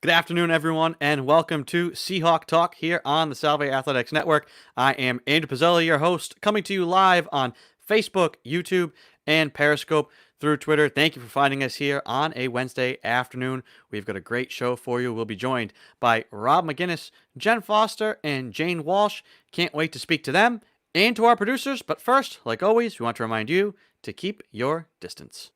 Good afternoon, everyone, and welcome to SeahawkTalk here on the Salve Athletics Network. I am Andrew Pizzelli, your host, coming to you live on Facebook, YouTube, and Periscope through Twitter. Thank you for finding us here on a Wednesday afternoon. We've got a great show for you. We'll be joined by Rob McGinnis, Jen Foster, and Jane Walsh. Can't wait to speak to them and to our producers. But first, like always, we want to remind you to keep your distance.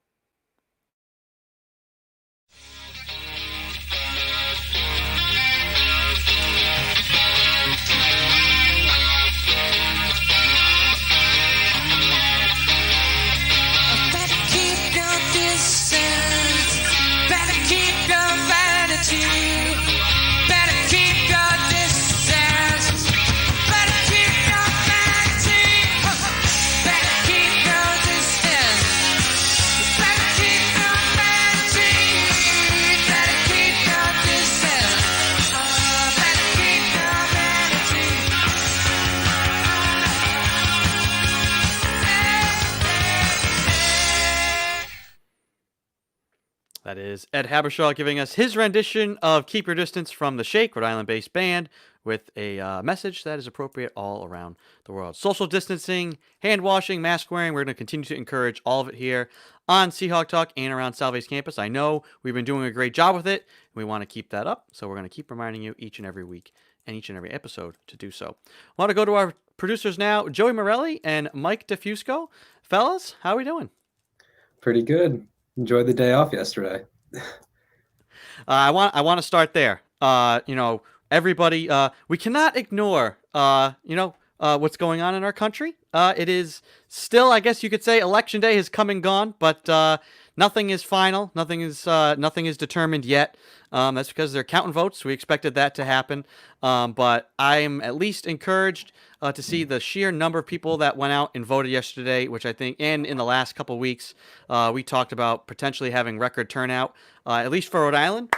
That is Ed Habershaw giving us his rendition of Keep Your Distance from the Shake, Rhode Island-based band, with a message that is appropriate all around the world. Social distancing, hand washing, mask wearing, we're going to continue to encourage all of it here on Seahawk Talk and around Salve's campus. I know we've been doing a great job with it, and we want to keep that up, so we're going to keep reminding you each and every week and each and every episode to do so. I want to go to our producers now, Joey Morelli and Mike DeFusco. Fellas, how are we doing? Pretty good. Enjoyed the day off yesterday. I want to start there. Everybody, we cannot ignore, what's going on in our country. It is still, I guess you could say, election day has come and gone, but nothing is final. Nothing is determined yet. That's because they're counting votes. We expected that to happen. But I am at least encouraged to see the sheer number of people that went out and voted yesterday, which I think, and in the last couple of weeks, we talked about potentially having record turnout, at least for Rhode Island.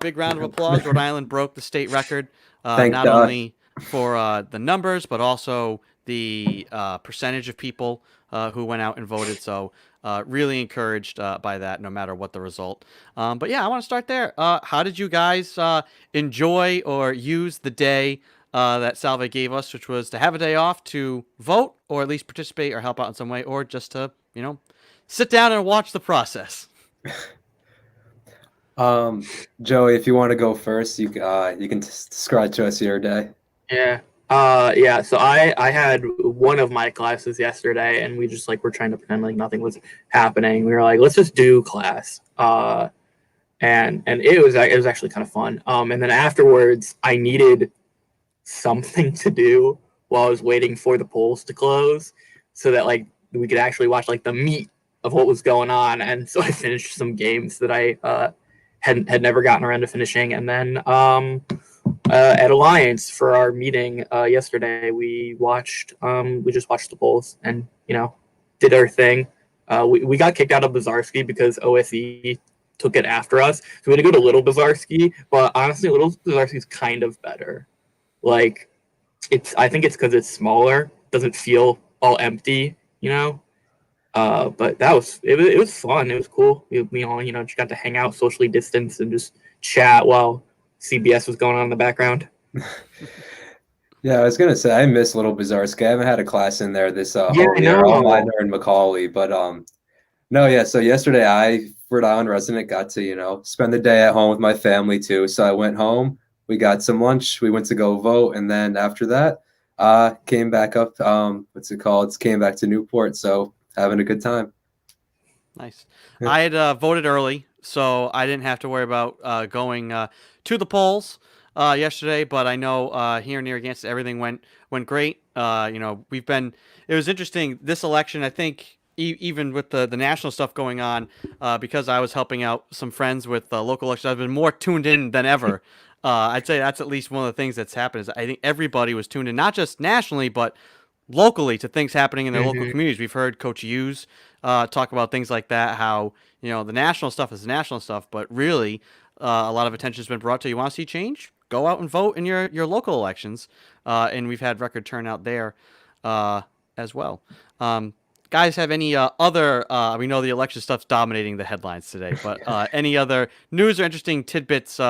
Big round of applause. Rhode Island broke the state record, not only for the numbers, but also the percentage of people who went out and voted. So really encouraged by that, no matter what the result. But yeah, I want to start there. How did you guys enjoy or use the day that Salve gave us, which was to have a day off to vote, or at least participate or help out in some way, or just to, sit down and watch the process? Joey, if you want to go first, you can describe to us your day. Yeah. So I had one of my classes yesterday, and we just were trying to pretend like nothing was happening. We were like, let's just do class. And it was actually kind of fun. And then afterwards, I needed something to do while I was waiting for the polls to close, so that we could actually watch the meat of what was going on. And so I finished some games that I had never gotten around to finishing. And then at Alliance for our meeting yesterday, we just watched the polls and did our thing. We got kicked out of Bazarski because OSE took it after us, so we had to go to Little Bazarski. But honestly, Little Bazarski is kind of better. I think it's because it's smaller, doesn't feel all empty, But it was fun. It was cool. We all just got to hang out, socially distanced, and just chat while CBS was going on in the background. Yeah, I was gonna say I miss Little Bazarski. I haven't had a class in there this whole year. All mine are in Macaulay, but no, yeah. So yesterday, I, Rhode Island resident, got to spend the day at home with my family too. So I went home. We got some lunch. We went to go vote, and then after that, came back up. Came back to Newport. So having a good time. Nice. Yeah. I had voted early, so I didn't have to worry about going to the polls yesterday. But I know here in Narragansett, everything went great. It was interesting this election. I think even with the national stuff going on, because I was helping out some friends with local elections, I've been more tuned in than ever. I'd say that's at least one of the things that's happened. Is I think everybody was tuned in, not just nationally, but locally, to things happening in their local communities. We've heard Coach Hughes talk about things like that, how the national stuff is national stuff, but really a lot of attention has been brought to, you want to see change? Go out and vote in your local elections, and we've had record turnout there as well. Guys, have any other, we know the election stuff's dominating the headlines today, but any other news or interesting tidbits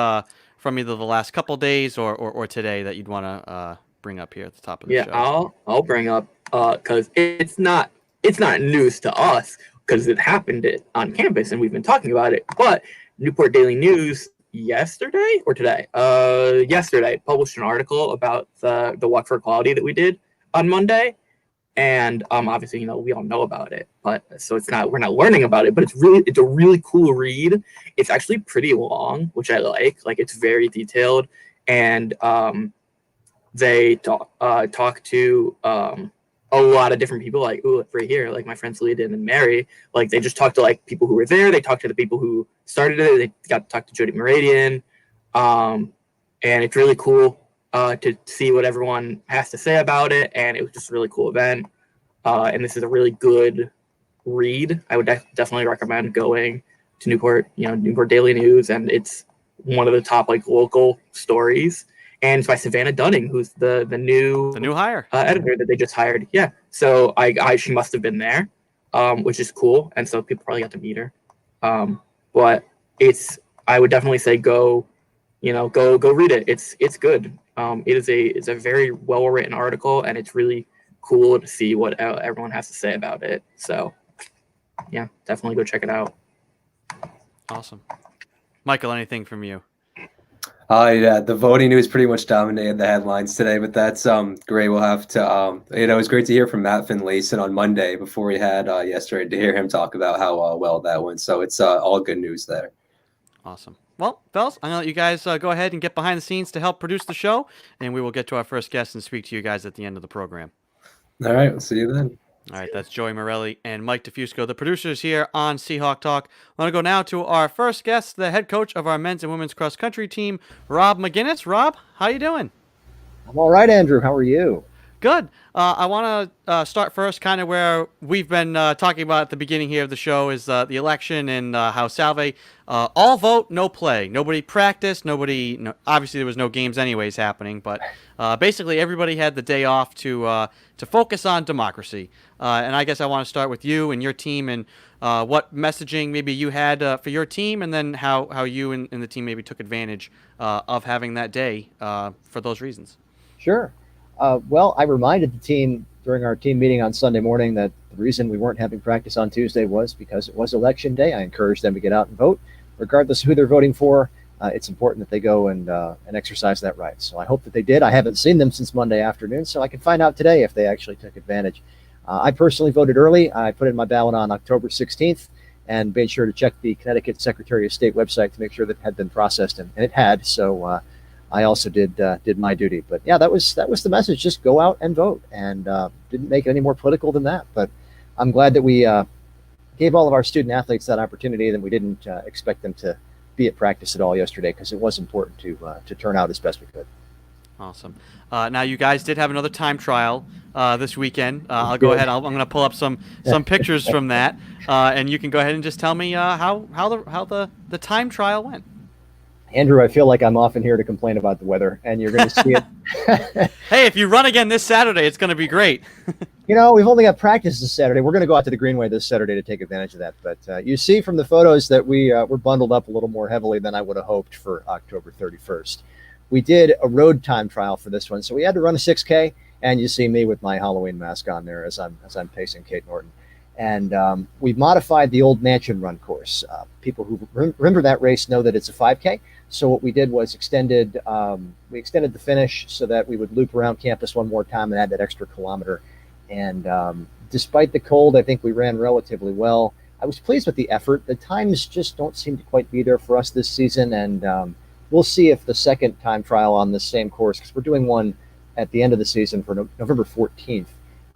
from either the last couple days or today that you'd want to bring up here at the top of the show? Yeah, I'll bring up because it's not news to us because it happened on campus and we've been talking about it. But Newport Daily News yesterday or today, yesterday published an article about the Walk for Equality that we did on Monday. And obviously, we all know about it, but so we're not learning about it, but it's a really cool read. It's actually pretty long, which I like. Like, it's very detailed, and they talk to a lot of different people. Like, right here, like my friends Leah and Mary. Like, they just talked to like people who were there. They talked to the people who started it. They got to talk to Jody Meridian, and it's really cool to see what everyone has to say about it. And it was just a really cool event. And this is a really good read. I would definitely recommend going to Newport Daily News. And it's one of the top like local stories. And it's by Savannah Dunning, who's the new hire editor that they just hired. Yeah. So she must have been there, which is cool. And so people probably got to meet her. But I would definitely say go read it. It's good. It's a very well written article, and it's really cool to see what everyone has to say about it. So, yeah, definitely go check it out. Awesome, Michael. Anything from you? Yeah, the voting news pretty much dominated the headlines today, but that's great. We'll have to it was great to hear from Matt Finlayson on Monday before we had yesterday to hear him talk about how well that went. So it's all good news there. Awesome. Well, fellas, I'm going to let you guys go ahead and get behind the scenes to help produce the show, and we will get to our first guest and speak to you guys at the end of the program. All right, we'll see you then. All right, that's Joey Morelli and Mike DeFusco, the producers here on Seahawk Talk. I want to go now to our first guest, the head coach of our men's and women's cross country team, Rob McGinnis. Rob, how you doing? I'm all right, Andrew. How are you? Good. I want to start first kind of where we've been talking about at the beginning here of the show is the election and how Salve, all vote, no play. Nobody practiced. Obviously, there was no games anyways happening, but basically everybody had the day off to focus on democracy. And I guess I want to start with you and your team and what messaging maybe you had for your team, and then how you and the team maybe took advantage of having that day for those reasons. Sure. Well, I reminded the team during our team meeting on Sunday morning that the reason we weren't having practice on Tuesday was because it was election day. I encouraged them to get out and vote, regardless of who they're voting for. It's important that they go and exercise that right. So I hope that they did. I haven't seen them since Monday afternoon, so I can find out today if they actually took advantage. I personally voted early. I put in my ballot on October 16th and made sure to check the Connecticut Secretary of State website to make sure that it had been processed, and it had. So I also did my duty. But yeah, that was the message. Just go out and vote, and didn't make it any more political than that. But I'm glad that we gave all of our student athletes that opportunity, and we didn't expect them to be at practice at all yesterday, because it was important to turn out as best we could. Awesome. Now you guys did have another time trial this weekend. I'll go ahead. I'm going to pull up some pictures from that, and you can go ahead and just tell me how the time trial went. Andrew, I feel like I'm often here to complain about the weather, and you're going to see it. Hey, if you run again this Saturday, it's going to be great. We've only got practice this Saturday. We're going to go out to the Greenway this Saturday to take advantage of that. But you see from the photos that we're bundled up a little more heavily than I would have hoped for October 31st. We did a road time trial for this one, so we had to run a 6K, and you see me with my Halloween mask on there as I'm pacing Kate Norton. And we've modified the old Mansion Run course. People who remember that race know that it's a 5K. So what we did was extended the finish so that we would loop around campus one more time and add that extra kilometer. And despite the cold, I think we ran relatively well. I was pleased with the effort. The times just don't seem to quite be there for us this season. And we'll see if the second time trial on this same course, because we're doing one at the end of the season for November 14th.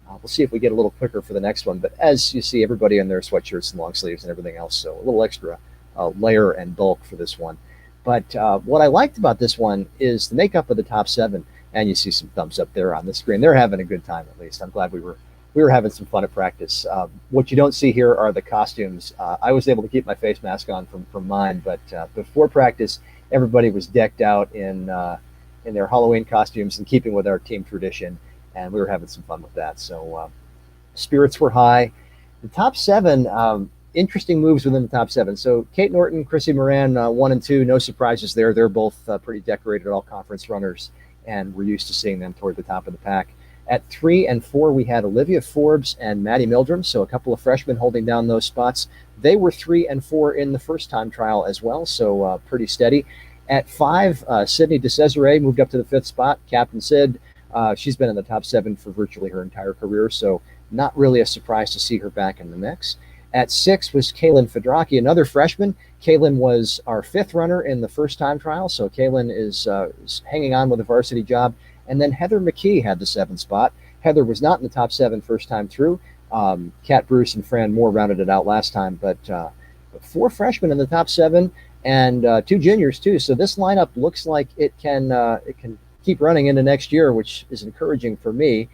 We'll see if we get a little quicker for the next one. But as you see, everybody in their sweatshirts and long sleeves and everything else. So a little extra layer and bulk for this one. But what I liked about this one is the makeup of the top 7. And you see some thumbs up there on the screen. They're having a good time, at least. I'm glad we were having some fun at practice. What you don't see here are the costumes. I was able to keep my face mask on from mine. But before practice, everybody was decked out in their Halloween costumes in keeping with our team tradition. And we were having some fun with that. So spirits were high. The top 7, interesting moves within the top 7. So Kate Norton, Chrissy Moran, 1 and 2, no surprises there. They're both pretty decorated all-conference runners, and we're used to seeing them toward the top of the pack. At 3 and 4, we had Olivia Forbes and Maddie Mildrum, so a couple of freshmen holding down those spots. They were 3 and 4 in the first time trial as well, so pretty steady. At 5, Sydney DeCesare moved up to the 5th spot. Captain Sid, she's been in the top 7 for virtually her entire career, so not really a surprise to see her back in the mix. At 6 was Kailyn Fedraki, another freshman. Kailyn was our 5th runner in the first time trial, so Kailyn is hanging on with a varsity job. And then Heather McKee had the 7th spot. Heather was not in the top 7 first time through. Kat Bruce and Fran Moore rounded it out last time, but 4 freshmen in the top 7 and 2 juniors too. So this lineup looks like it can keep running into next year, which is encouraging for me.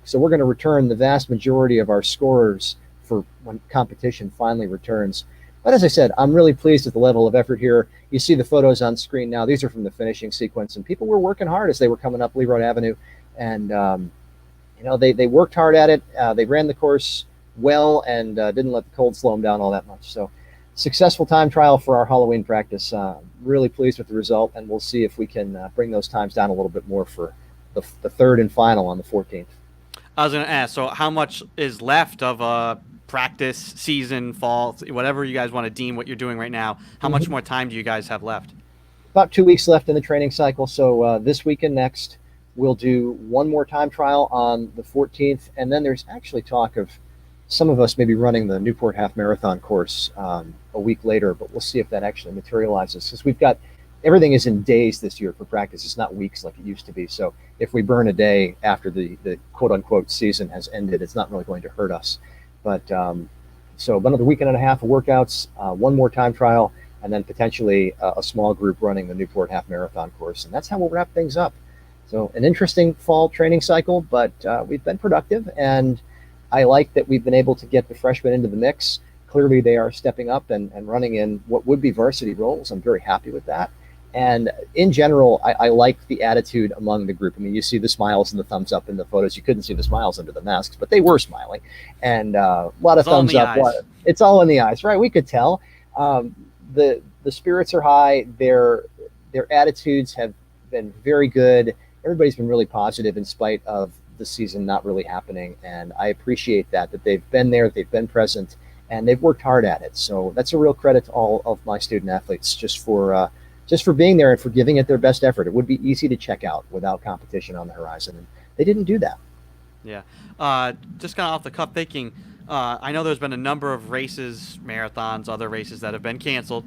So we're going to return the vast majority of our scorers for when competition finally returns. But as I said, I'm really pleased with the level of effort here. You see the photos on screen now. These are from the finishing sequence, and people were working hard as they were coming up Lee Road Avenue. And, they worked hard at it. They ran the course well and didn't let the cold slow them down all that much. So successful time trial for our Halloween practice. Really pleased with the result, and we'll see if we can bring those times down a little bit more for the 3rd and final on the 14th. I was going to ask, so how much is left of practice, season, fall, whatever you guys want to deem what you're doing right now? How much more time do you guys have left? About 2 weeks left in the training cycle. So this week and next, we'll do one more time trial on the 14th. And then there's actually talk of some of us maybe running the Newport Half Marathon course a week later, but we'll see if that actually materializes. Because we've got, everything is in days this year for practice. It's not weeks like it used to be. So if we burn a day after the quote unquote season has ended, it's not really going to hurt us. But so another weekend and a half of workouts, one more time trial, and then potentially a small group running the Newport Half Marathon course. And that's how we'll wrap things up. So an interesting fall training cycle, but we've been productive. And I like that we've been able to get the freshmen into the mix. Clearly they are stepping up and running in what would be varsity roles. I'm very happy with that. And in general, I like the attitude among the group. I mean, you see the smiles and the thumbs up in the photos. You couldn't see the smiles under the masks, but they were smiling. And a lot of thumbs up. It's all in the eyes, right? We could tell. The spirits are high. Their attitudes have been very good. Everybody's been really positive in spite of the season not really happening. And I appreciate that they've been there, they've been present, and they've worked hard at it. So that's a real credit to all of my student athletes just for being there and for giving it their best effort. It would be easy to check out without competition on the horizon, and they didn't do that. Yeah. Just kind of off the cuff thinking, I know there's been a number of races, marathons, other races that have been canceled.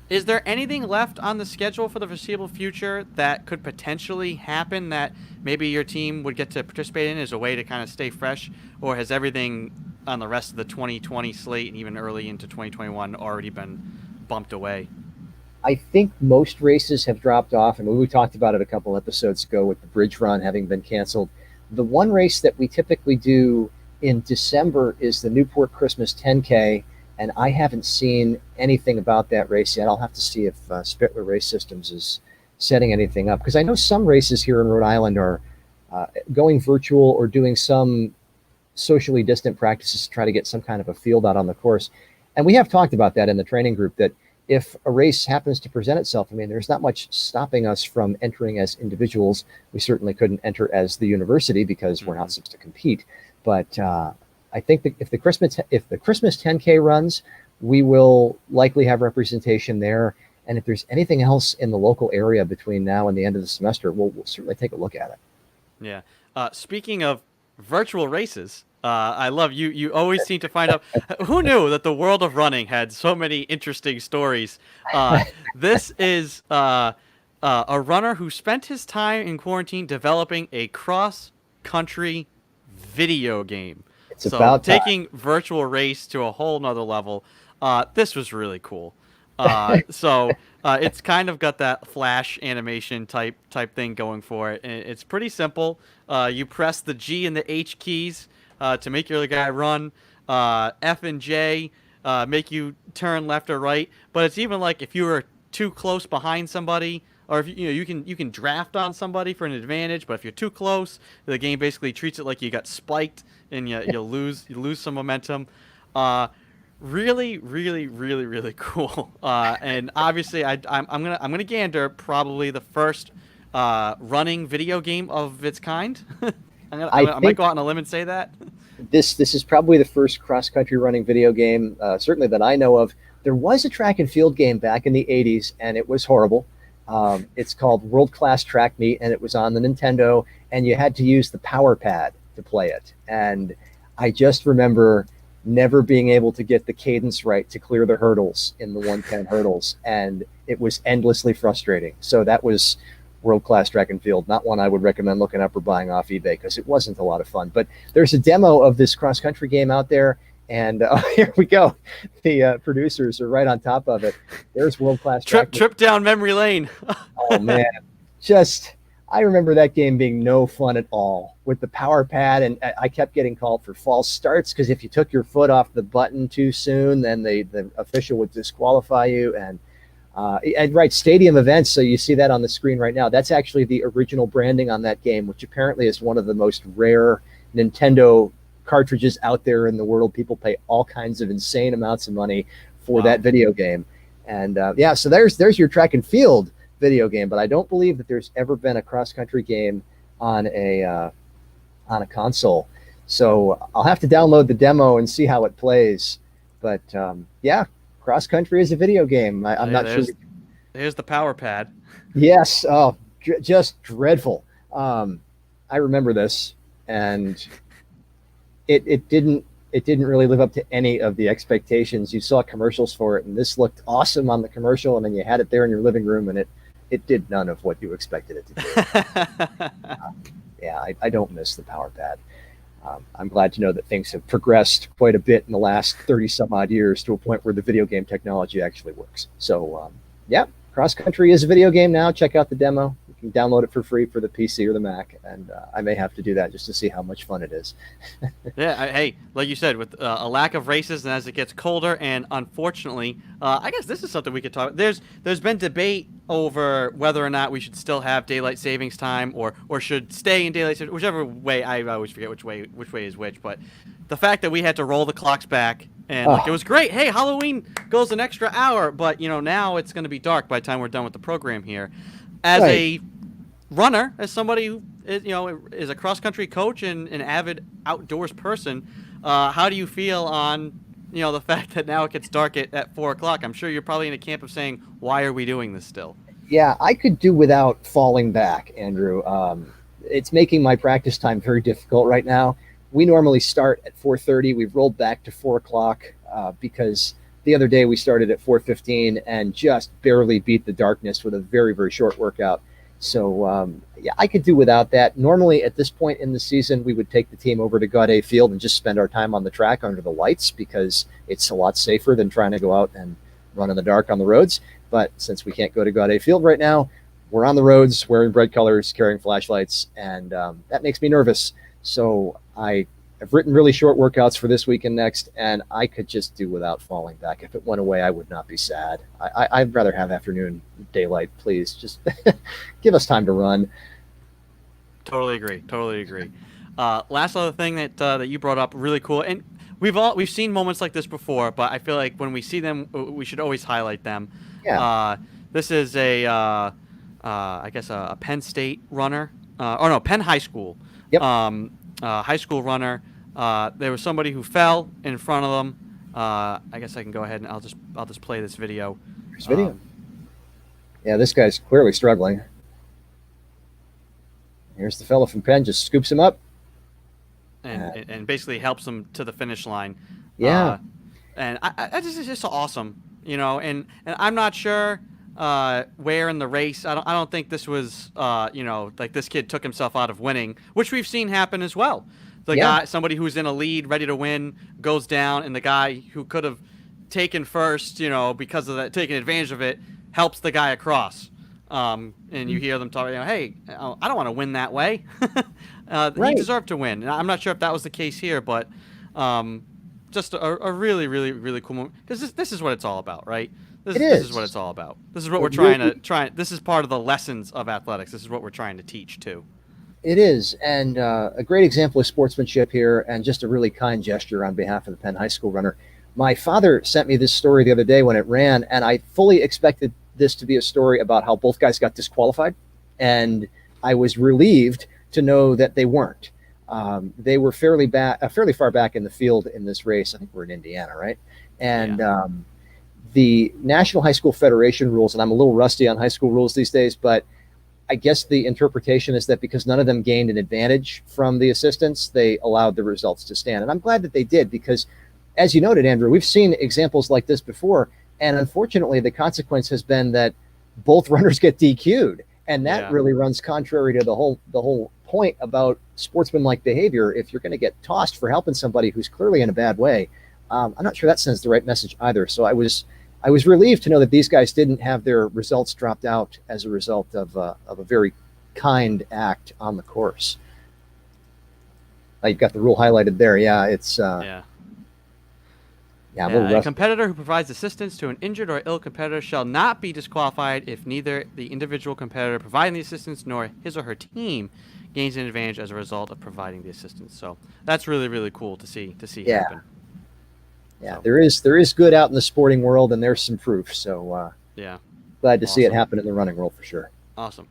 Is there anything left on the schedule for the foreseeable future that could potentially happen that maybe your team would get to participate in as a way to kind of stay fresh? Or has everything on the rest of the 2020 slate and even early into 2021 already been bumped away? I think most races have dropped off. I mean, we talked about it a couple episodes ago with the bridge run having been canceled. The one race that we typically do in December is the Newport Christmas 10K, and I haven't seen anything about that race yet. I'll have to see if Spittler Race Systems is setting anything up, because I know some races here in Rhode Island are going virtual or doing some socially distant practices to try to get some kind of a field out on the course. And we have talked about that in the training group, that if a race happens to present itself, I mean, there's not much stopping us from entering as individuals. We certainly couldn't enter as the university because we're not supposed to compete. But I think that if the Christmas 10K runs, we will likely have representation there. And if there's anything else in the local area between now and the end of the semester, we'll certainly take a look at it. Yeah. Speaking of virtual races, I love you. You always seem to find out. Who knew that the world of running had so many interesting stories? This is a runner who spent his time in quarantine developing a cross-country video game. It's about time. Taking virtual race to a whole nother level. This was really cool. It's kind of got that Flash animation type thing going for it. And it's pretty simple. You press the G and the H keys to make your other guy run. F and J make you turn left or right. But it's even like if you were too close behind somebody, or if you can draft on somebody for an advantage. But if you're too close, the game basically treats it like you got spiked and you lose some momentum. really, really, really, really cool. And obviously, I'm gonna gander probably the first running video game of its kind. I might go out on a limb and say that. This is probably the first cross country running video game, certainly that I know of. There was a track and field game back in the '80s, and it was horrible. It's called World Class Track Meet, and it was on the Nintendo, and you had to use the power pad to play it. And I just remember never being able to get the cadence right to clear the hurdles in the 110 hurdles, and it was endlessly frustrating. So that was World Class Track and Field, not one I would recommend looking up or buying off eBay because it wasn't a lot of fun. But there's a demo of this cross country game out there, and here we go. The producers are right on top of it. There's World Class Track. Trip down memory lane. Oh man, I remember that game being no fun at all with the power pad, and I kept getting called for false starts because if you took your foot off the button too soon, then the official would disqualify you. And right, stadium events. So you see that on the screen right now. That's actually the original branding on that game, which apparently is one of the most rare Nintendo cartridges out there in the world. People pay all kinds of insane amounts of money for that video game. And so there's your track and field video game. But I don't believe that there's ever been a cross country game on a console. So I'll have to download the demo and see how it plays. But cross country is a video game. I'm not sure. There's the power pad. Yes. Oh, just dreadful. I remember this, and it didn't really live up to any of the expectations. You saw commercials for it, and this looked awesome on the commercial, and then you had it there in your living room, and it did none of what you expected it to do. I don't miss the power pad. I'm glad to know that things have progressed quite a bit in the last 30 some odd years to a point where the video game technology actually works. So, cross country is a video game now. Check out the demo. You can download it for free for the PC or the Mac, and I may have to do that just to see how much fun it is. Hey, like you said, with a lack of races, and as it gets colder, and unfortunately, I guess this is something we could talk about. There's been debate over whether or not we should still have daylight savings time or should stay in daylight savings, whichever way. I always forget which way is which, but the fact that we had to roll the clocks back and it was great. Hey, Halloween goes an extra hour, but now it's going to be dark by the time we're done with the program here. As a runner, as somebody who is a cross country coach and an avid outdoors person, how do you feel on the fact that now it gets dark at 4 o'clock? I'm sure you're probably in a camp of saying, why are we doing this still? Yeah, I could do without falling back, Andrew. It's making my practice time very difficult right now. We normally start at 4:30. We've rolled back to 4 o'clock because the other day we started at 4:15 and just barely beat the darkness with a very, very short workout. So, I could do without that. Normally at this point in the season, we would take the team over to Gaudet Field and just spend our time on the track under the lights because it's a lot safer than trying to go out and run in the dark on the roads. But since we can't go to Gaudet Field right now, we're on the roads wearing bright colors, carrying flashlights, and that makes me nervous. So I have written really short workouts for this week and next, and I could just do without falling back. If it went away, I would not be sad. I'd rather have afternoon daylight, please. Just give us time to run. Totally agree. Last other thing that you brought up, really cool, and we've seen moments like this before, but I feel like when we see them, we should always highlight them. Yeah. This is I guess a Penn State runner, Penn High School. Yep. High school runner. There was somebody who fell in front of them. I guess I can go ahead and I'll just play this video. Here's video. Yeah, this guy's clearly struggling. Here's the fellow from Penn, just scoops him up. And basically helps him to the finish line. Yeah. And it's just awesome, and I'm not sure where in the race. I don't think this was like this kid took himself out of winning, which we've seen happen as well. Guy, somebody who's in a lead, ready to win, goes down, and the guy who could have taken first, because of that, taking advantage of it, helps the guy across. And you hear them talking, hey, I don't want to win that way. He deserved to win. And I'm not sure if that was the case here, but just a really, really, really cool moment. Because this is what it's all about, right? This is what it's all about. This is what we're trying to. This is part of the lessons of athletics. This is what we're trying to teach, too. It is. And a great example of sportsmanship here and just a really kind gesture on behalf of the Penn High School runner. My father sent me this story the other day when it ran, and I fully expected this to be a story about how both guys got disqualified, and I was relieved to know that they weren't. They were fairly far back in the field in this race. I think we're in Indiana, right? And the National High School Federation rules, and I'm a little rusty on high school rules these days, but I guess the interpretation is that because none of them gained an advantage from the assistants, they allowed the results to stand. And I'm glad that they did, because as you noted, Andrew, we've seen examples like this before. And unfortunately, the consequence has been that both runners get DQ'd. And that really runs contrary to the whole point about sportsmanlike behavior. If you're going to get tossed for helping somebody who's clearly in a bad way, I'm not sure that sends the right message either. So I was relieved to know that these guys didn't have their results dropped out as a result of a very kind act on the course. You've got the rule highlighted there. Yeah, it's a competitor who provides assistance to an injured or ill competitor shall not be disqualified if neither the individual competitor providing the assistance nor his or her team gains an advantage as a result of providing the assistance. So that's really, really cool to see happen. Yeah, so there is good out in the sporting world, and there's some proof. So glad to see it happen in the running world for sure. Awesome.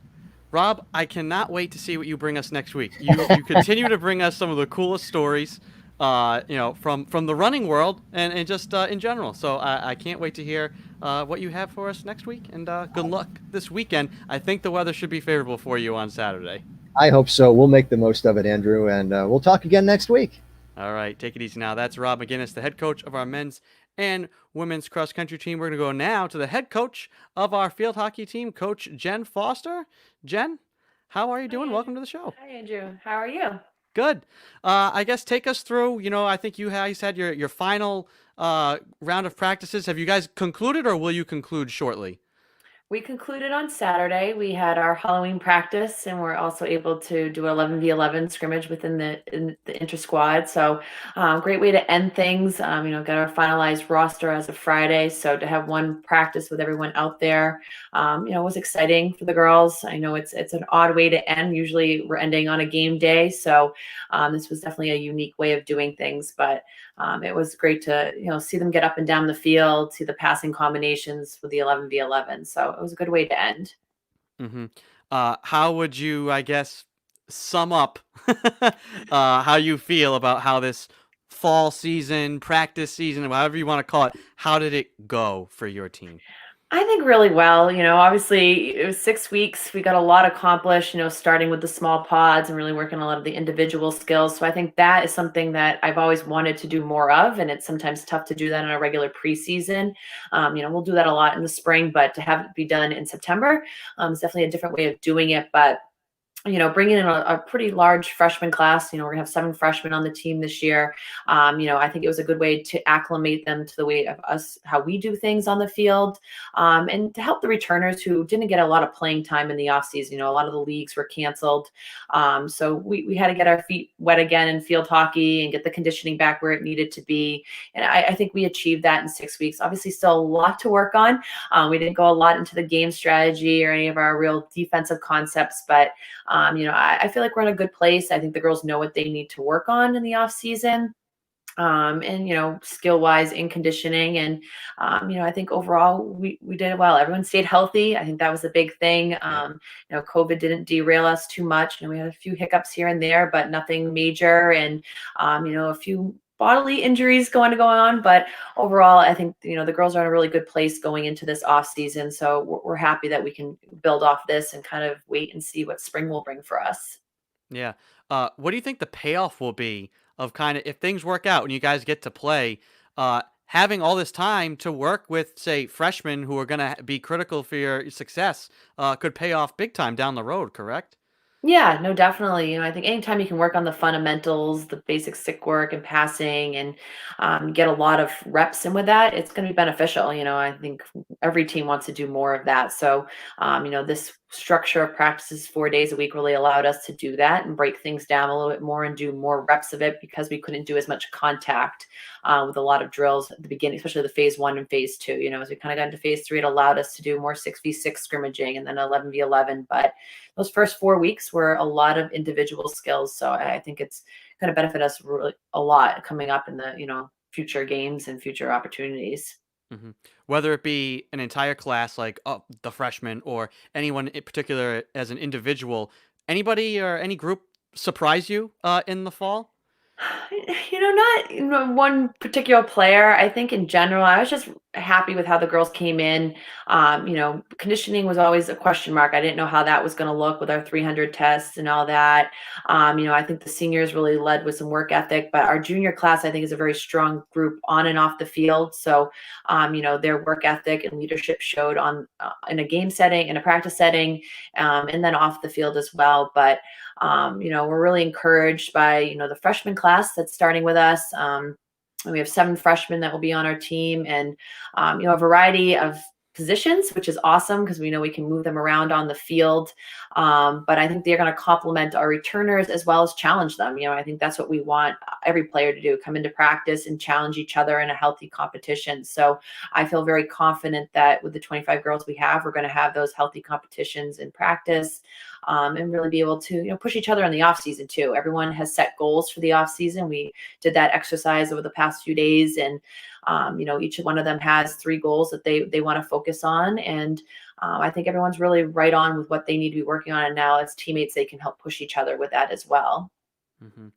Rob, I cannot wait to see what you bring us next week. You continue to bring us some of the coolest stories, from the running world and just in general. So I can't wait to hear what you have for us next week. And good luck this weekend. I think the weather should be favorable for you on Saturday. I hope so. We'll make the most of it, Andrew, and we'll talk again next week. All right, take it easy now. That's Rob McGinnis, the head coach of our men's and women's cross country team. We're going to go now to the head coach of our field hockey team, Coach Jen Foster. Jen, how are you doing? Welcome to the show. Hi, Andrew. How are you? Good. I guess take us through, I think you guys had your final round of practices. Have you guys concluded, or will you conclude shortly? We concluded on Saturday. We had our Halloween practice, and we're also able to do 11v11 scrimmage within the inter-squad. So great way to end things. Got our finalized roster as of Friday. So to have one practice with everyone out there, was exciting for the girls. I know it's an odd way to end. Usually we're ending on a game day. So this was definitely a unique way of doing things, but it was great to, see them get up and down the field, see the passing combinations with the 11v11. So it was a good way to end. Mm-hmm. How would you, I guess, sum up how you feel about how this fall season, practice season, whatever you want to call it, how did it go for your team? I think really well. Obviously it was 6 weeks. We got a lot accomplished, starting with the small pods and really working on a lot of the individual skills. So I think that is something that I've always wanted to do more of. And it's sometimes tough to do that in a regular preseason. We'll do that a lot in the spring, but to have it be done in September is definitely a different way of doing it. But bringing in a pretty large freshman class, we're gonna have 7 freshmen on the team this year. I think it was a good way to acclimate them to the way of us, how we do things on the field, and to help the returners who didn't get a lot of playing time in the off season. A lot of the leagues were canceled. So we had to get our feet wet again in field hockey and get the conditioning back where it needed to be. And I think we achieved that in 6 weeks. Obviously still a lot to work on. We didn't go a lot into the game strategy or any of our real defensive concepts, but I feel like we're in a good place. I think the girls know what they need to work on in the off season. And skill wise in conditioning. And, I think overall we did well. Everyone stayed healthy. I think that was a big thing. COVID didn't derail us too much. We had a few hiccups here and there, but nothing major. And, a few bodily injuries going on, but overall, I think, the girls are in a really good place going into this off season. So we're happy that we can build off this and kind of wait and see what spring will bring for us. Yeah. What do you think the payoff will be of kind of, if things work out and you guys get to play, having all this time to work with, say, freshmen who are going to be critical for your success, could pay off big time down the road, correct? Yeah, no, definitely. I think anytime you can work on the fundamentals, the basic stick work and passing, and get a lot of reps in with that, it's going to be beneficial. I think every team wants to do more of that. So, this structure of practices 4 days a week really allowed us to do that and break things down a little bit more and do more reps of it, because we couldn't do as much contact with a lot of drills at the beginning, especially the phase 1 and phase 2. As we kind of got into phase 3, it allowed us to do more 6v6 scrimmaging and then 11v11. But those first 4 weeks were a lot of individual skills. So I think it's going to benefit us really a lot coming up in the, future games and future opportunities. Hmm. Whether it be an entire class like the freshmen or anyone in particular as an individual, anybody or any group surprise you in the fall? Not one particular player. I think in general, I was just happy with how the girls came in. Conditioning was always a question mark. I didn't know how that was going to look with our 300 tests and all that. I think the seniors really led with some work ethic, but our junior class, I think, is a very strong group on and off the field. So, their work ethic and leadership showed on in a game setting, in a practice setting, and then off the field as well. But we're really encouraged by, the freshman class that's starting with us. And we have 7 freshmen that will be on our team and, a variety of positions, which is awesome because we know we can move them around on the field. But I think they're going to complement our returners as well as challenge them. I think that's what we want every player to do, come into practice and challenge each other in a healthy competition. So I feel very confident that with the 25 girls we have, we're going to have those healthy competitions in practice. And really be able to, push each other in the off season too. Everyone has set goals for the off season. We did that exercise over the past few days, and each one of them has 3 goals that they want to focus on. And I think everyone's really right on with what they need to be working on. And now as teammates, they can help push each other with that as well. Hmm.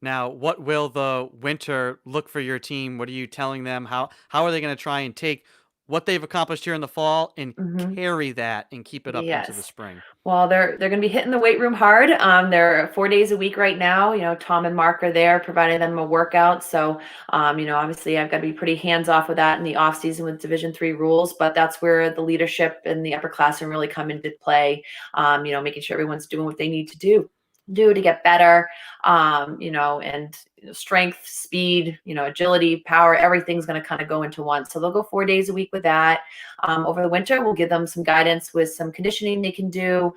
Now, what will the winter look for your team? What are you telling them? How are they going to try and take what they've accomplished here in the fall and Mhm. carry that and keep it up into the Yes. spring? Well, they're going to be hitting the weight room hard. They're 4 days a week right now. Tom and Mark are there providing them a workout. So, obviously I've got to be pretty hands off with that in the off season with Division III rules, but that's where the leadership and the upperclassmen really come into play. Making sure everyone's doing what they need to do to get better, and strength, speed, agility, power, everything's going to kind of go into one. So they'll go 4 days a week with that. Over the winter, we'll give them some guidance with some conditioning they can do,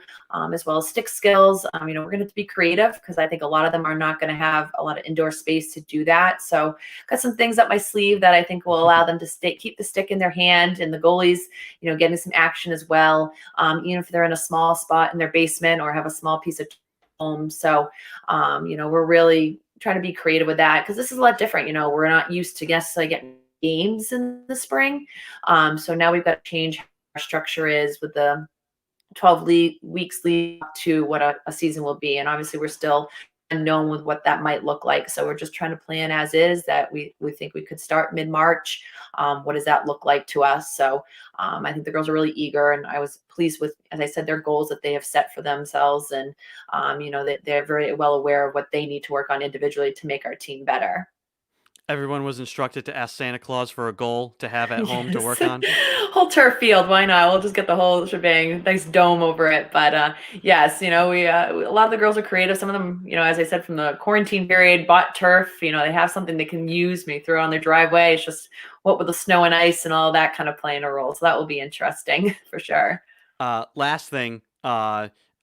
as well as stick skills. We're going to have to be creative because I think a lot of them are not going to have a lot of indoor space to do that. So got some things up my sleeve that I think will allow them to keep the stick in their hand, and the goalies, getting some action as well. Even if they're in a small spot in their basement or have a small piece of home. So, we're really trying to be creative with that because this is a lot different. We're not used to necessarily getting games in the spring. So now we've got to change how our structure is with the 12 weeks lead up to what a season will be. And obviously we're still unknown with what that might look like. So we're just trying to plan as is that we think we could start mid-March. What does that look like to us? So I think the girls are really eager, and I was pleased with, as I said, their goals that they have set for themselves. And, that they're very well aware of what they need to work on individually to make our team better. Everyone was instructed to ask Santa Claus for a goal to have at home to work Yes. on. Whole turf field, why not? We'll just get the whole shebang, nice dome over it. But yes, we a lot of the girls are creative. Some of them, as I said, from the quarantine period, bought turf. They have something they can use, maybe throw on their driveway. It's just what with the snow and ice and all that kind of playing a role. So that will be interesting for sure. Last thing,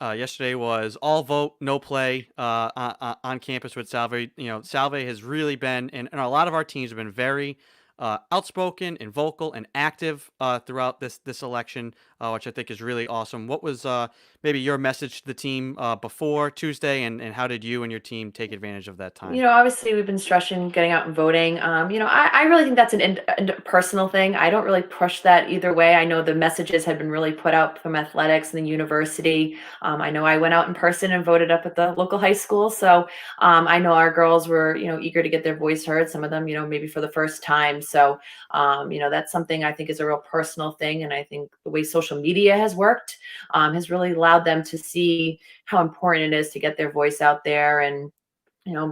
yesterday was all vote, no play on campus with Salve. Salve has really been, and a lot of our teams have been very outspoken and vocal and active throughout this election, which I think is really awesome. What was maybe your message to the team before Tuesday, and how did you and your team take advantage of that time? Obviously we've been stressing getting out and voting. I really think that's an personal thing. I don't really push that either way. I know the messages have been really put out from athletics and the university. I know I went out in person and voted up at the local high school. So I know our girls were, eager to get their voice heard. Some of them, maybe for the first time. So, that's something I think is a real personal thing. And I think the way social media has worked has really allowed them to see how important it is to get their voice out there and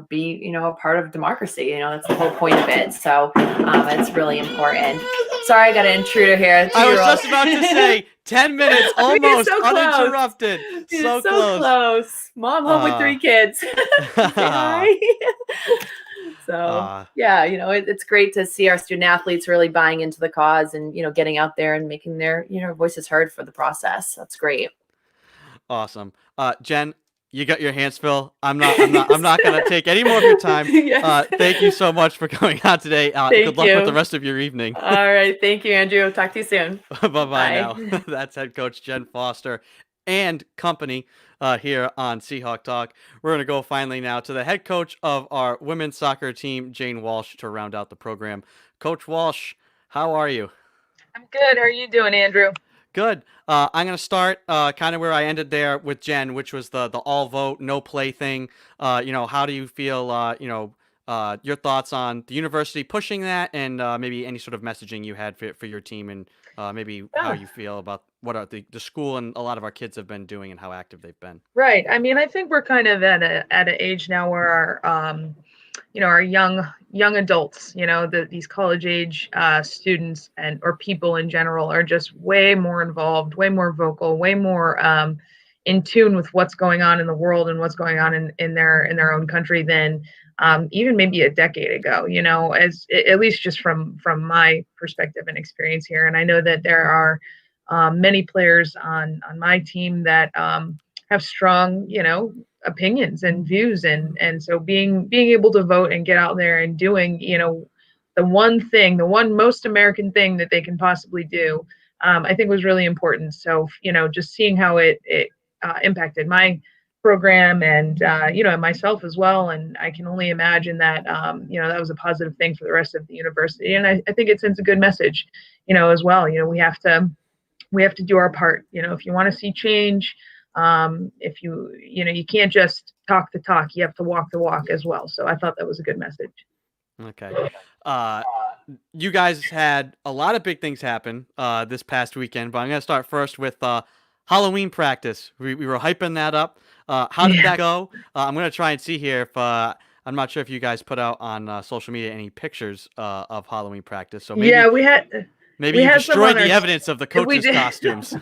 be a part of democracy. That's the whole point of it. So it's really important. Sorry, I got an intruder here. I was just about to say 10 minutes almost so close. uninterrupted. So close. Mom home with 3 kids. Say hi. So it's great to see our student athletes really buying into the cause and getting out there and making their voices heard for the process. That's great. Awesome. Jen, you got your hands full. I'm not going to take any more of your time. Yes. Thank you so much for coming out today. Good luck with the rest of your evening. All right. Thank you, Andrew. Talk to you soon. Bye-bye now. That's head coach Jen Foster. and company here on Seahawk Talk. We're going to go finally now to the head coach of our women's soccer team, Jane Walsh, to round out the program. Coach Walsh, how are you? I'm good. How are you doing, Andrew? Good. I'm going to start kind of where I ended there with Jen, which was the all vote, no play thing. How do you feel, your thoughts on the university pushing that, and maybe any sort of messaging you had for your team, and maybe how you feel about what the school and a lot of our kids have been doing and how active they've been. Right. I mean, I think we're kind of at an age now where our young adults, these college age students or people in general are just way more involved, way more vocal, way more in tune with what's going on in the world and what's going on in their own country than even maybe a decade ago, as at least just from my perspective and experience here. And I know that there are many players on my team that have strong, opinions and views, and so being able to vote and get out there and doing, the one most American thing that they can possibly do, I think was really important. So, just seeing how it impacted my program and myself as well, and I can only imagine that that was a positive thing for the rest of the university, and I think it sends a good message, as well. We have to do our part. If you want to see change, if you can't just talk the talk, you have to walk the walk as well. So I thought that was a good message. Okay. You guys had a lot of big things happen this past weekend, but I'm going to start first with Halloween practice. We were hyping that up. How did that go? I'm going to try and see here if I'm not sure if you guys put out on social media any pictures of Halloween practice. So maybe, yeah, we had. Maybe you destroyed the evidence of the coaches' costumes.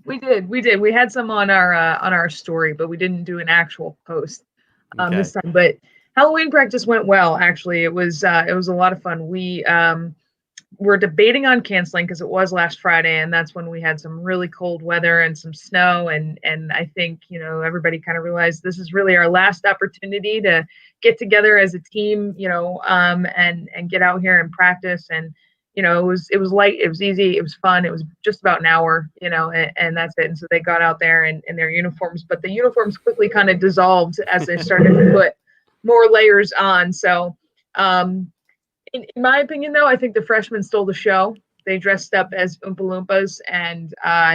We did. We had some on our story, but we didn't do an actual post this time. But Halloween practice went well. Actually, it was a lot of fun. We were debating on canceling because it was last Friday, and that's when we had some really cold weather and some snow. And I think everybody kind of realized this is really our last opportunity to get together as a team, and get out here and practice. And it was light, it was easy, it was fun, it was just about an hour, and that's it. And so they got out there in their uniforms, but the uniforms quickly kind of dissolved as they started to put more layers on. So in my opinion, though, I think the freshmen stole the show. They dressed up as Oompa Loompas, and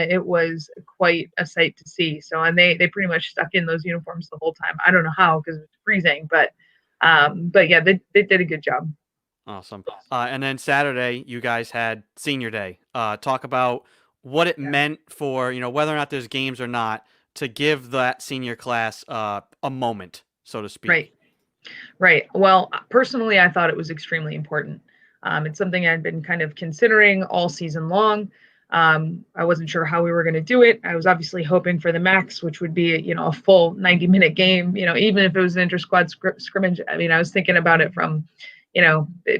it was quite a sight to see. So, and they pretty much stuck in those uniforms the whole time. I don't know how, because it was freezing, but yeah, they did a good job. Awesome. And then Saturday, you guys had senior day. Talk about what it meant for, whether or not there's games or not, to give that senior class a moment, so to speak. Right. Well, personally, I thought it was extremely important. It's something I'd been kind of considering all season long. I wasn't sure how we were going to do it. I was obviously hoping for the max, which would be, a full 90-minute game, even if it was an inter-squad scrimmage. I mean, I was thinking about it from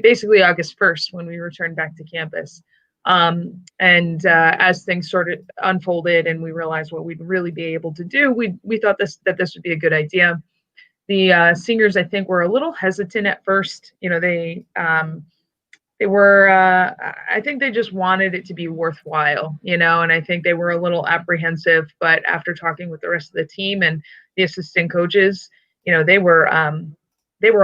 basically August 1st when we returned back to campus. And as things sort of unfolded and we realized what we'd really be able to do, we thought that this would be a good idea. The seniors, I think, were a little hesitant at first. They were, I think they just wanted it to be worthwhile, and I think they were a little apprehensive, but after talking with the rest of the team and the assistant coaches, they were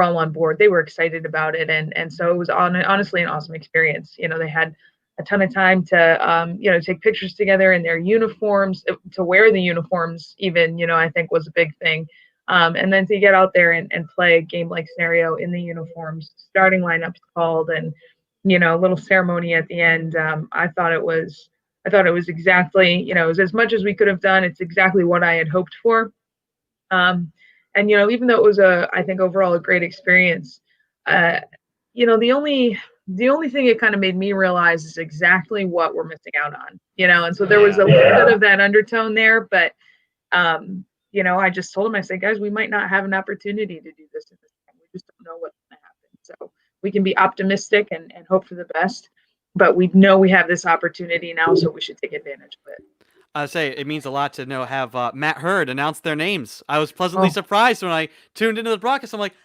all on board. They were excited about it. And so it was honestly an awesome experience. They had a ton of time to, take pictures together in their uniforms, to wear the uniforms even, I think was a big thing. And then to get out there and play a game-like scenario in the uniforms, starting lineups called, and, a little ceremony at the end. I thought it was exactly, it was as much as we could have done. It's exactly what I had hoped for. And, even though it was I think overall a great experience, the only thing it kind of made me realize is exactly what we're missing out on, and so there was a little bit of that undertone there, but, I just told him, I said, guys, we might not have an opportunity to do this in this time. We just don't know what's going to happen. So we can be optimistic and hope for the best, but we know we have this opportunity now, so we should take advantage of it. I say it means a lot to have Matt Hurd announce their names. I was pleasantly surprised when I tuned into the broadcast. I'm like,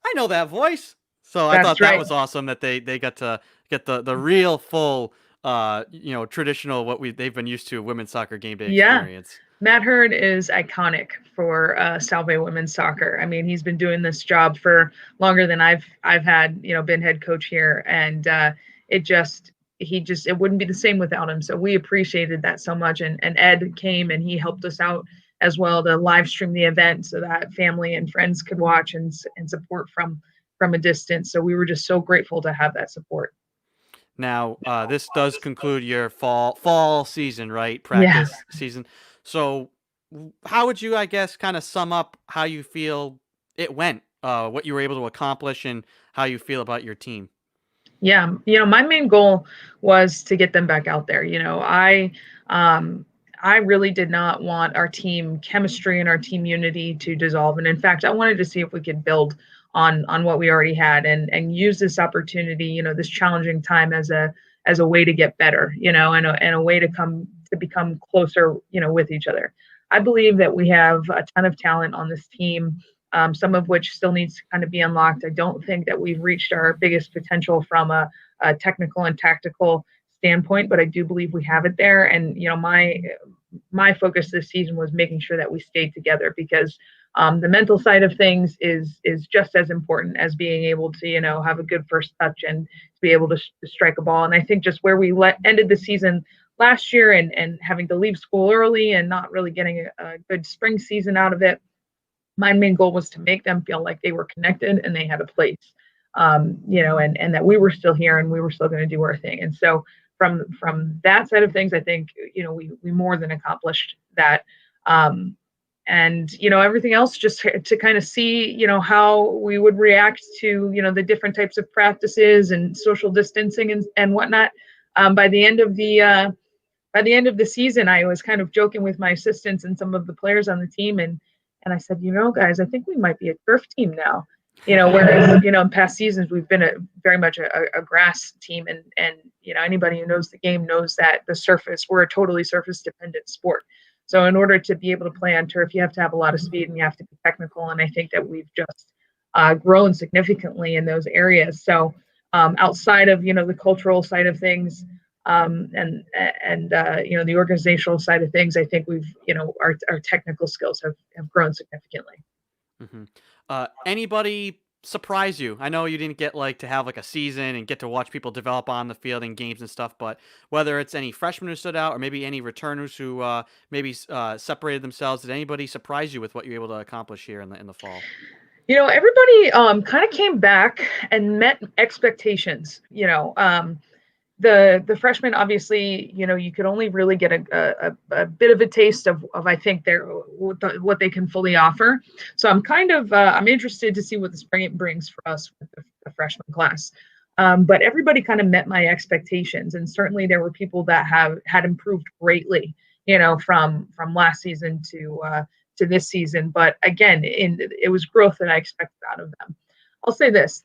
I know that voice. So I thought that was awesome that they got to get the real full, traditional they've been used to women's soccer game day experience. Matt Hurd is iconic for Salve women's soccer. I mean, he's been doing this job for longer than I've had, been head coach here, and it wouldn't be the same without him. So we appreciated that so much, and Ed came and he helped us out as well to live stream the event so that family and friends could watch and support from a distance. So we were just so grateful to have that support. Now, this does conclude your fall season, right? Practice season. So how would you, I guess, kind of sum up how you feel it went, what you were able to accomplish, and how you feel about your team? Yeah, my main goal was to get them back out there. I really did not want our team chemistry and our team unity to dissolve. And in fact, I wanted to see if we could build on what we already had and use this opportunity, this challenging time as a way to get better, and a way to become closer, with each other. I believe that we have a ton of talent on this team, some of which still needs to kind of be unlocked. I don't think that we've reached our biggest potential from a technical and tactical standpoint, but I do believe we have it there. And my focus this season was making sure that we stayed together, because the mental side of things is just as important as being able to have a good first touch and to be able to strike a ball. And I think just where we ended the season last year and having to leave school early and not really getting a good spring season out of it, my main goal was to make them feel like they were connected and they had a place, and that we were still here and we were still going to do our thing. And so from that side of things, I think, we more than accomplished that. And, everything else just to kind of see, how we would react to, the different types of practices and social distancing and whatnot. By the end of the season, I was kind of joking with my assistants and some of the players on the team. And I said, guys, I think we might be a turf team now. Whereas, in past seasons, we've been very much a grass team. And anybody who knows the game knows that we're a totally surface dependent sport. So in order to be able to play on turf, you have to have a lot of speed and you have to be technical. And I think that we've just grown significantly in those areas. So outside of, the cultural side of things and the organizational side of things, I think we've, our technical skills have grown significantly. Mm-hmm. Anybody surprise you? I know you didn't get to have a season and get to watch people develop on the field and games and stuff, but whether it's any freshmen who stood out or maybe any returners who maybe separated themselves, did anybody surprise you with what you were able to accomplish here in the fall? Everybody kind of came back and met expectations. The freshmen, obviously, you could only really get a bit of a taste of I think what they can fully offer. So I'm kind of I'm interested to see what the spring brings for us with the freshman class. But everybody kind of met my expectations, and certainly there were people that had improved greatly, from last season to this season. But again, it was growth that I expected out of them. I'll say this: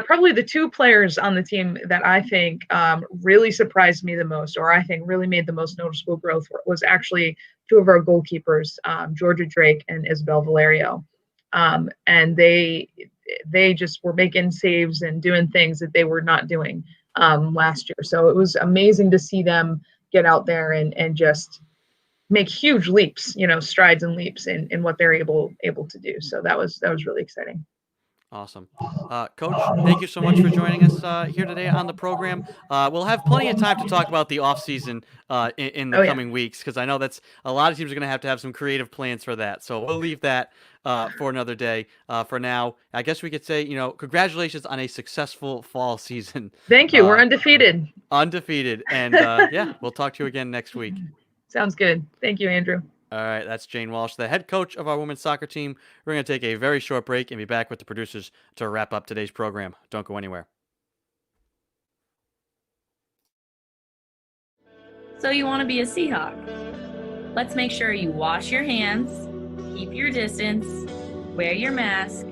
probably the two players on the team that I think really surprised me the most, or I think really made the most noticeable growth, was actually two of our goalkeepers, Georgia Drake and Isabel Valerio. And they just were making saves and doing things that they were not doing last year. So it was amazing to see them get out there and just make huge leaps, strides and leaps in what they're able to do. So that was really exciting. Awesome. Coach, thank you so much for joining us here today on the program. We'll have plenty of time to talk about the offseason in the coming weeks, because I know that's a lot of teams are going to have some creative plans for that. So we'll leave that for another day. For now, I guess we could say, congratulations on a successful fall season. Thank you. We're undefeated. Undefeated. And we'll talk to you again next week. Sounds good. Thank you, Andrew. All right, that's Jane Walsh, the head coach of our women's soccer team. We're going to take a very short break and be back with the producers to wrap up today's program. Don't go anywhere. So you want to be a Seahawk? Let's make sure you wash your hands, keep your distance, wear your mask,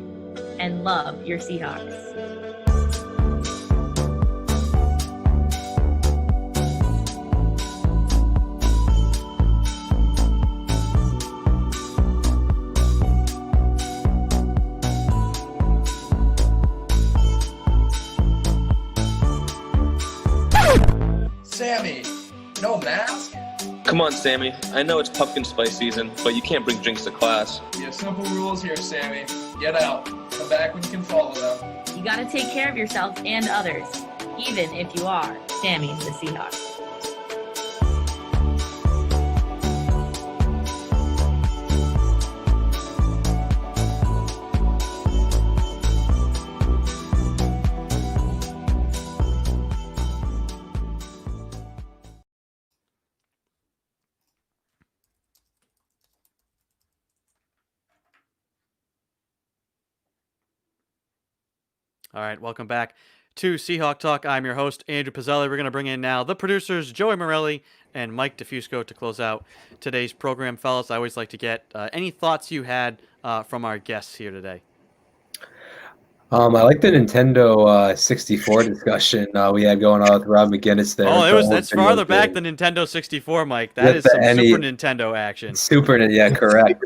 and love your Seahawks. Sammy, no mask? Come on, Sammy. I know it's pumpkin spice season, but you can't bring drinks to class. We have simple rules here, Sammy. Get out. Come back when you can follow them. You gotta take care of yourself and others, even if you are Sammy the Seahawk. All right, welcome back to Seahawk Talk. I'm your host, Andrew Pizzelli. We're going to bring in now the producers, Joey Morelli and Mike DeFusco, to close out today's program. Fellas, I always like to get any thoughts you had from our guests here today. I like the Nintendo 64 discussion we had going on with Rob McGinnis there. Oh, that's farther back than Nintendo 64, Mike. That is some Super Nintendo action. Yeah, correct.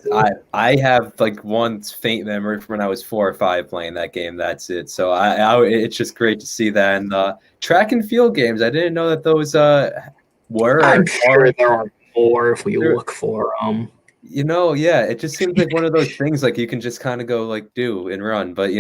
I have like one faint memory from when I was 4 or 5 playing that game. That's it. So it's just great to see that. And track and field games, I didn't know that those were. I'm sure there are more if we look for them. Yeah, it just seems like one of those things like you can just kind of go like do and run, but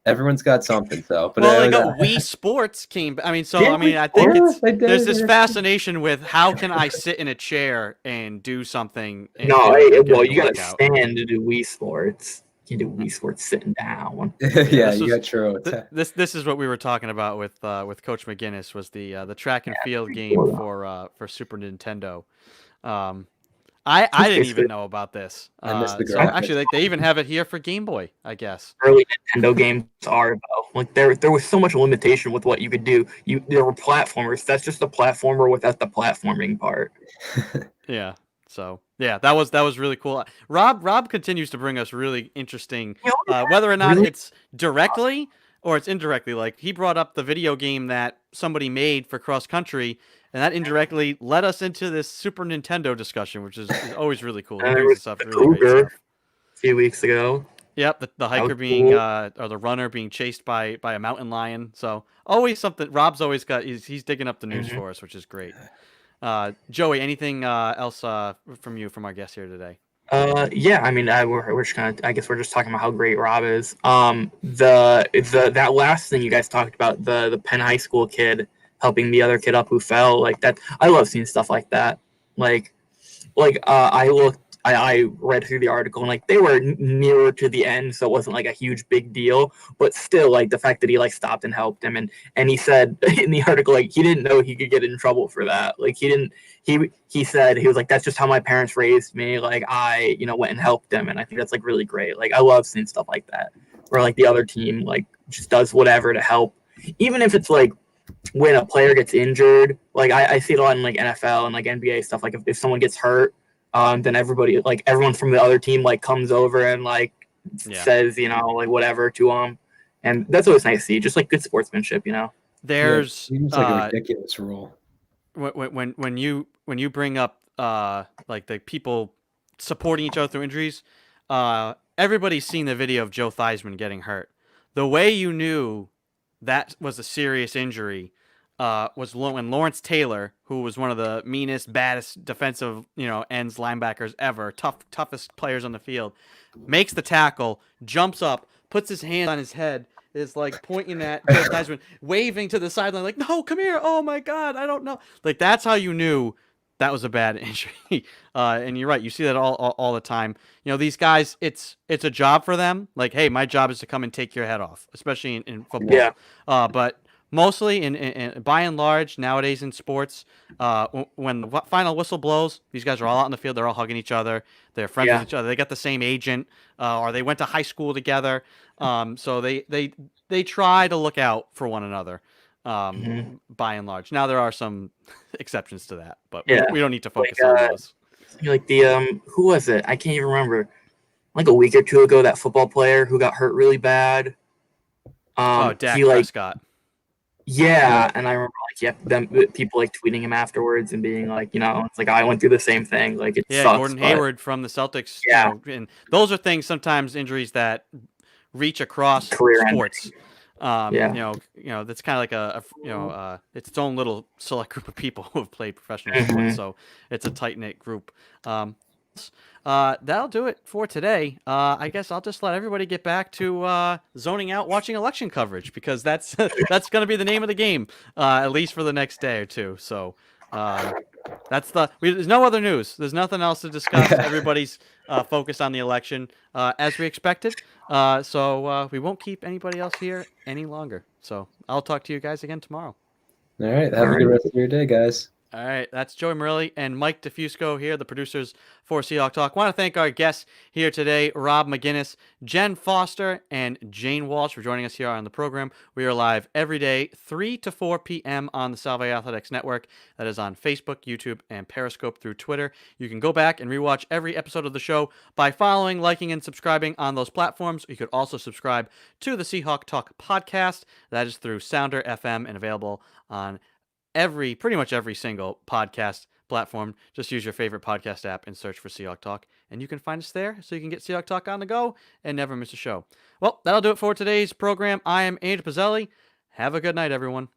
everyone's got something. So, but Wii Sports came. I think there's this fascination with how can I sit in a chair and do something. You got to stand to do Wii Sports. You can do Wii Sports sitting down. Yeah, you got true. This is what we were talking about with Coach McGinnis was the track and field game for Super Nintendo. I didn't even know about this. I missed the so actually, they even have it here for Game Boy, I guess. Early Nintendo games are though. Like there was so much limitation with what you could do. There were platformers. That's just a platformer without the platforming part. Yeah. So yeah, that was really cool. Rob continues to bring us really interesting, whether or not it's directly or it's indirectly. Like he brought up the video game that somebody made for cross country. And that indirectly led us into this Super Nintendo discussion, which is always really cool. There was the cougar a few weeks ago. Yep, the hiker being or the runner being chased by a mountain lion. So always something. Rob's always got. He's digging up the news for us, which is great. Joey, anything else from our guest here today? Yeah, I mean, we're just I guess we're just talking about how great Rob is. That last thing you guys talked about, the Penn High School kid helping the other kid up who fell, like that. I love seeing stuff like that. I read through the article and like they were nearer to the end, so it wasn't like a huge big deal. But still, like the fact that he like stopped and helped him, and he said in the article like he didn't know he could get in trouble for that. Like he said he was like, that's just how my parents raised me. Like I went and helped him, and I think that's like really great. Like I love seeing stuff like that where like the other team like just does whatever to help, even if it's like when a player gets injured. Like I see it a lot in like NFL and like NBA stuff. Like if someone gets hurt, then everyone from the other team like comes over and like says like whatever to them, and that's always nice to see. Just like good sportsmanship, There's seems like a ridiculous rule. When you bring up like the people supporting each other through injuries, everybody's seen the video of Joe Theismann getting hurt. The way you knew that was a serious injury was when Lawrence Taylor, who was one of the meanest, baddest defensive, ends linebackers ever, toughest players on the field, makes the tackle, jumps up, puts his hand on his head, is like pointing at Joe Theismann, waving to the sideline, like, "No, come here! Oh my God, I don't know." Like that's how you knew that was a bad injury. And you're right, you see that all the time. These guys, it's a job for them. Like, hey, my job is to come and take your head off, especially in football. Yeah. But mostly, in by and large, nowadays in sports, when the final whistle blows, these guys are all out in the field. They're all hugging each other. They're friends with each other. They got the same agent, or they went to high school together. So they try to look out for one another. By and large. Now there are some exceptions to that, but we don't need to focus on those. Like the who was it? I can't even remember. Like a week or two ago, that football player who got hurt really bad. Dak Prescott. Yeah, and I remember people like tweeting him afterwards and being like, it's like I went through the same thing. Like it sucks, Gordon Hayward from the Celtics. And those are things sometimes injuries that reach across career sports. That's kind of like it's its own little select group of people who have played professional sports. So it's a tight knit group. That'll do it for today. I guess I'll just let everybody get back to zoning out watching election coverage, because that's that's going to be the name of the game, at least for the next day or two. So there's no other news. There's nothing else to discuss. Everybody's focused on the election, as we expected. So we won't keep anybody else here any longer. So I'll talk to you guys again tomorrow. All right. Have a good rest of your day, guys. All right, that's Joey Morelli and Mike DeFusco here, the producers for Seahawk Talk. Want to thank our guests here today, Rob McGinnis, Jen Foster, and Jane Walsh, for joining us here on the program. We are live every day, 3 to 4 p.m. on the Salve Athletics Network. That is on Facebook, YouTube, and Periscope through Twitter. You can go back and rewatch every episode of the show by following, liking, and subscribing on those platforms. You could also subscribe to the Seahawk Talk podcast. That is through Sounder FM and available on pretty much every single podcast platform. Just use your favorite podcast app and search for Seahawk Talk, and you can find us there, so you can get Seahawk Talk on the go and never miss a show. Well, that'll do it for today's program. I am Andrew Pizzelli. Have a good night, everyone.